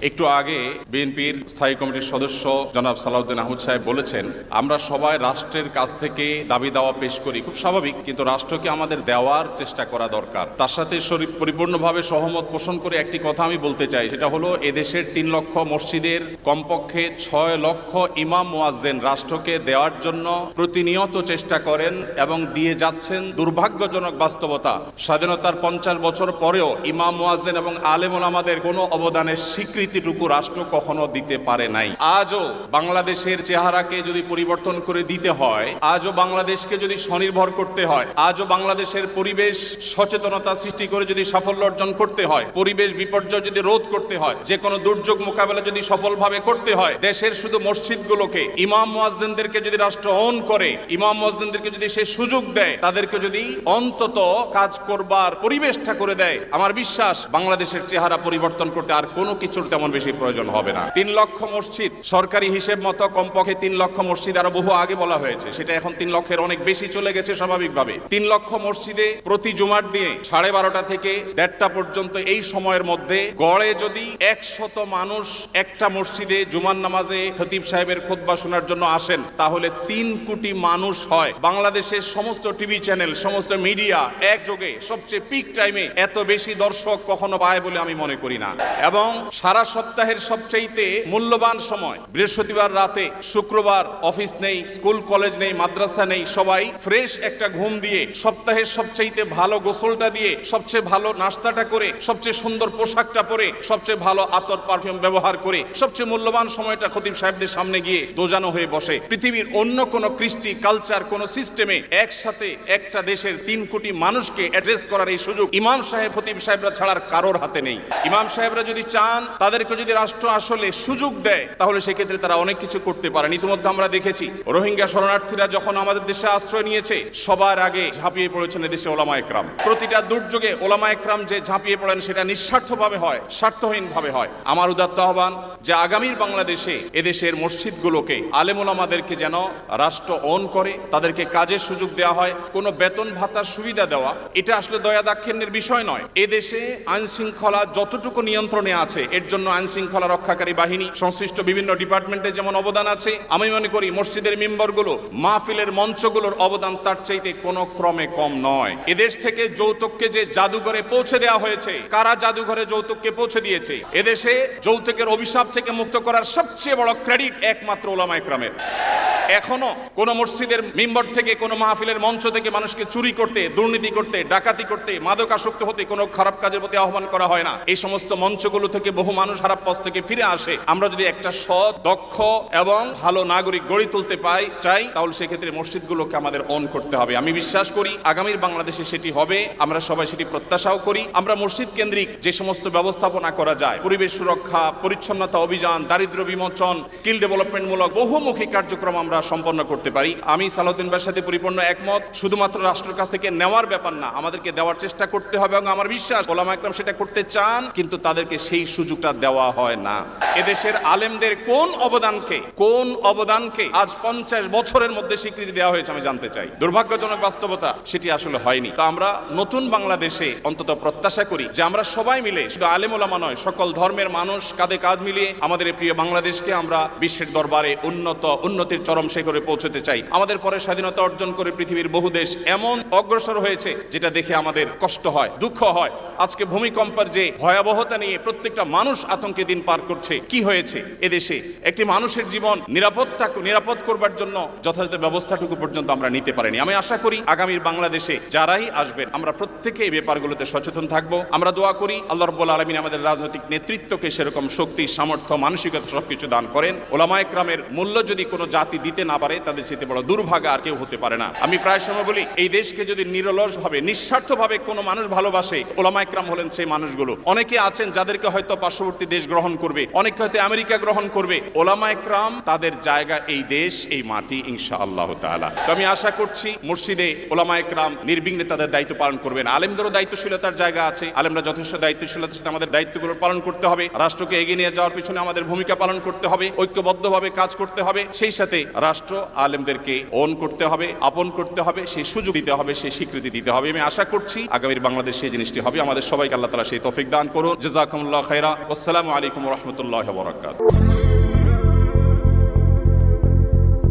একটু আগে বিএনপির স্থায়ী কমিটির সদস্য জনাব সালাউদ্দিন আহমদ সাহেব বলেছেন, আমরা সবাই রাষ্ট্রের কাছ থেকে দাবি দাওয়া পেশ করি, খুব স্বাভাবিক, কিন্তু রাষ্ট্রকে আমাদের দেওয়ার চেষ্টা করা দরকার। তার সাথে পরিপূর্ণভাবে সহমত পোষণ করে একটি কথা আমি বলতে চাই, সেটা হলো এদেশের 3 লক্ষ মসজিদের কমপক্ষে 6 লক্ষ ইমাম মুয়াজ্জিন রাষ্ট্রকে দেওয়ার জন্য প্রতিনিয়ত চেষ্টা করেন এবং দিয়ে যাচ্ছেন। দুর্ভাগ্যজনক বাস্তবতা, স্বাধীনতার 50 বছর পরেও ইমাম মুয়াজ্জিন এবং আলেম ওলামাদের কোনো অবদানের স্বীকৃতিটুকু রাষ্ট্র কখনো দিতে পারে নাই। আজও বাংলাদেশের চেহারাকে যদি পরিবর্তন করে দিতে হয়, আজও বাংলাদেশকে যদি স্বনির্ভর করতে হয়, আজও বাংলাদেশের পরিবেশ সচেতনতা সৃষ্টি করে যদি সাফল্য অর্জন করতে হয়, পরিবেশ বিপর্যয় যদি রোধ করতে হয়, যে কোনো দুর্যোগ মোকাবেলা যদি সফলভাবে করতে হয়, দেশের শুধু মসজিদগুলোকে ইমাম মুয়াজ্জিনদেরকে যদি রাষ্ট্র অন করে, ইমাম মুয়াজ্জিনদেরকে যদি সে সুযোগ দেয়, তাদেরকে যদি অন্তত কাজ করবার পরিবেশটা করে দেয়, আমার বিশ্বাস বাংলাদেশের চেহারা পরিবর্তন করতে আর কোনো কিছুর তেমন বেশি প্রয়োজন হবে না। 3 লক্ষ মসজিদ সরকারি হিসেব মতো কমপক্ষে 3 লক্ষ মসজিদ আরো বহু আগে বলা হয়েছে, সেটা এখন 3 লক্ষের অনেক বেশি চলে গেছে স্বাভাবিকভাবে। 3 লক্ষ মসজিদে প্রতি জুমার দিনে 12:30 থেকে 1:30 পর্যন্ত এই সময়ের মধ্যে গড়ে যদি 100 মানুষ একটা মসজিদে জুমার নামাজে খতিব সাহেবের খুতবা শোনার জন্য আসেন, তাহলে 3 কোটি মানুষ হয়। বাংলাদেশের সমস্ত টিভি চ্যানেল, সমস্ত মিডিয়া একযোগে সবচেয়ে পিক টাইমে এত বেশি দর্শক কখনো পায় বলে আমি মনে করি না। এবং সারা সপ্তাহের সবচাইতে মূল্যবান সময় বৃহস্পতিবার রাতে, শুক্রবার অফিস নেই, স্কুল কলেজ নেই, মাদ্রাসা নেই, সবাই ফ্রেশ একটা ঘুম দিয়ে, সপ্তাহের সবচাইতে ভালো গোসলটা দিয়ে, সবচেয়ে ভালো নাস্তাটা করে, সবচেয়ে সুন্দর পোশাকটা পরে, সবচেয়ে ভালো আতর পারফিউম ব্যবহার করে, সবচেয়ে মূল্যবান সময়টা খতিব সাহেবদের সামনে গিয়ে দোজানো হয়ে বসে। পৃথিবীর অন্য কোনো কৃষ্টি কালচার, কোনো সিস্টেমে একসাথে একটা দেশের 3 কোটি মানুষকে অ্যাড্রেস করার এই সুযোগ ইমাম সাহেব, খতিব সাহেবরা ছাড়ার কারোর হাতে নেই। ইমাম সাহেবরা যদি চান, তাদেরকে যদি রাষ্ট্র আসলে সুযোগ দেয়, তাহলে সেক্ষেত্রে তারা অনেক কিছু করতে পারেন। ইতিমধ্যে আমরা দেখেছি, রোহিঙ্গা শরণার্থীরা যখন আমাদের দেশে আশ্রয় নিয়েছে, সবার আগে ঝাঁপিয়ে পড়েছেন এদেশে ওলামা একরাম। প্রতিটা দুর্যোগে ওলামা একরাম যে ঝাঁপিয়ে পড়েন, সেটা নিঃস্বার্থভাবে হয়, স্বার্থহীনভাবে হয়। আমার উদাত্ত আহ্বান যে আগামীর বাংলাদেশে এদেশের মসজিদগুলোকে, আলেম ওলামাদেরকে যেন রাষ্ট্র অন করে, তাদেরকে কাজের সুযোগ দেওয়া হয়। কোনো বেতন ভাতার সুবিধা দেওয়া, এটা আসলে দয়া দাক্ষিণ্যের বিষয় নয়। এদেশে আইন শৃঙ্খলা যতটুকু নিয়ন্ত্রণে আছে, এর জন্য আইন শৃঙ্খলা রক্ষাকারী বাহিনী, সংশ্লিষ্ট বিভিন্ন ডিপার্টমেন্টে যেমন অবদান আছে, আমি মনে করি মসজিদের মিম্বরগুলো, মাহফিলের মঞ্চগুলোর অবদান তার চাইতে কোনো ক্রমে কম নয়। এদেশ থেকে যৌতুককে যে জাদুঘরে পৌঁছে দেওয়া হয়েছে, কারা জাদুঘরে যৌতুককে পৌঁছে দিয়েছে? এদেশে যৌতুকের অভিশাপ থেকে মুক্ত করার সবচেয়ে বড় ক্রেডিট একমাত্র ওলামা একরামের। এখনো কোন মসজিদের মিম্বর থেকে, কোন মাহফিলের মঞ্চ থেকে মানুষকে চুরি করতে, দুর্নীতি করতে, ডাকাতি করতে, মাদকাসক্ত হতে, কোনো খারাপ কাজের প্রতি আহ্বান করা হয় না। এই সমস্ত মঞ্চগুলো থেকে বহু মানুষ খারাপ পথ থেকে ফিরে আসে। আমরা যদি একটা সৎ, দক্ষ এবং ভালো নাগরিক গড়ে তুলতে চাই, তাহলে সেক্ষেত্রে মসজিদগুলোকে আমাদের অন করতে হবে। আমি বিশ্বাস করি আগামীর বাংলাদেশে সেটি হবে, আমরা সবাই সেটি প্রত্যাশাও করি। আমরা মসজিদ কেন্দ্রিক যে সমস্ত ব্যবস্থাপনা করা যায়, পরিবেশ সুরক্ষা, পরিচ্ছন্নতা অভিযান, দারিদ্র্য বিমোচন, স্কিল ডেভেলপমেন্টমূলক বহুমুখী কার্যক্রম আমরা সম্পন্ন করতে পারি। আমি সালাউদ্দিন ভাইয়ের সাথে পরিপূর্ণ একমত। শুধুমাত্র রাষ্ট্রের কাছ থেকে নেওয়ার ব্যাপার না, আমাদেরকে দেওয়ার চেষ্টা করতে হবে, এবং আমার বিশ্বাস ওলামা একরাম সেটা করতে চান, কিন্তু তাদেরকে সেই সুযোগটা দেওয়া হয় না। এদেশের আলেমদের কোন অবদানকে আজ 50 বছরের মধ্যে স্বীকৃতি দেওয়া হয়েছে আমি জানতে চাই। দুর্ভাগ্যজনক বাস্তবতা, সেটি আসলে হয়নি। তো আমরা নতুন বাংলাদেশে অন্তত প্রত্যাশা করি যে আমরা সবাই মিলে, শুধু আলেম ওলামা নয়, সকল ধর্মের মানুষ কাঁধে কাঁধ মিলিয়ে আমাদের এই প্রিয় বাংলাদেশকে আমরা বিশ্বের দরবারে উন্নতির চরম শিখরে পৌঁছতে চাই। আমাদের পরে স্বাধীনতা অর্জন করে পৃথিবীর বহু দেশ এমন অগ্রসর হয়েছে, যেটা দেখে আমাদের কষ্ট হয়, দুঃখ হয়। আজকে ভূমিকম্পের যে ভয়াবহতা নিয়ে প্রত্যেকটা মানুষ আতঙ্কে দিন পার করছে, কি হয়েছে এদেশে? একটি মানুষের জীবন নিরাপদ করবার জন্য যথাযথ ব্যবস্থাটুকু পর্যন্ত আমরা নিতে পারিনি। আমি আশা করি আগামীর বাংলাদেশে যারাই আসবেন, আমরা প্রত্যেকে এই ব্যাপারগুলোতে সচেতন থাকবো। আমরা দোয়া করি আল্লাহ রাব্বুল আলামিন আমাদের রাজনৈতিক নেতৃত্বকে সেরকম শক্তি, সামর্থ্য, মানসিকতা সবকিছু দান করেন। ওলামা একরামের মূল্য যদি কোনো জাতি দিতে না পারে, তাদের চেয়ে বড় দুর্ভাগা আর কেউ হতে পারে না। আমি প্রায় সময় বলি, এই দেশকে যদি নিরলসভাবে, নিঃস্বার্থভাবে কোনো মানুষ ভালোবাসে, ওলামা একরাম হলেন সেই মানুষগুলো। অনেকে আছেন যাদেরকে হয়তো পার্শ্ববর্তী দেশ গ্রহণ করবে, অনেকে হয়তো আমেরিকা গ্রহণ করবে। ওলামা একরাম তাদের জায়গা এই দেশ, এই মাটি, ইনশাআল্লাহ তাআলা। তো আমি আশা করছি মসজিদে ওলামা একরাম নির্বিঘ্নে তাদের দায়িত্ব পালন করবেন। আলেমদেরও দায়িত্বশীলতার জায়গা আছে, আলেমরা যথেষ্ট দায়িত্বশীলতার সাথে আমাদের দায়িত্বগুলো পালন করতে হবে। রাষ্ট্রকে এগিয়ে নিয়ে যাওয়ার পিছনে আমাদের ভূমিকা পালন করতে হবে, ঐক্যবদ্ধভাবে কাজ করতে হবে। সেই সাথে রাষ্ট্র আলেমদেরকে ওন করতে হবে, আপন করতে হবে, সেই সুযোগ দিতে হবে, সেই স্বীকৃতি দিতে হবে। আমি আশা করছি আগামীর বাংলাদেশ সেই জিনিসটি হবে। আমাদের সবাইকে আল্লাহ তাআলা সেই তৌফিক দান করুন। জাযাকুমুল্লাহু খাইরা। আসসালামু আলাইকুম ওয়া রাহমাতুল্লাহি ওয়া বারাকাতুহু।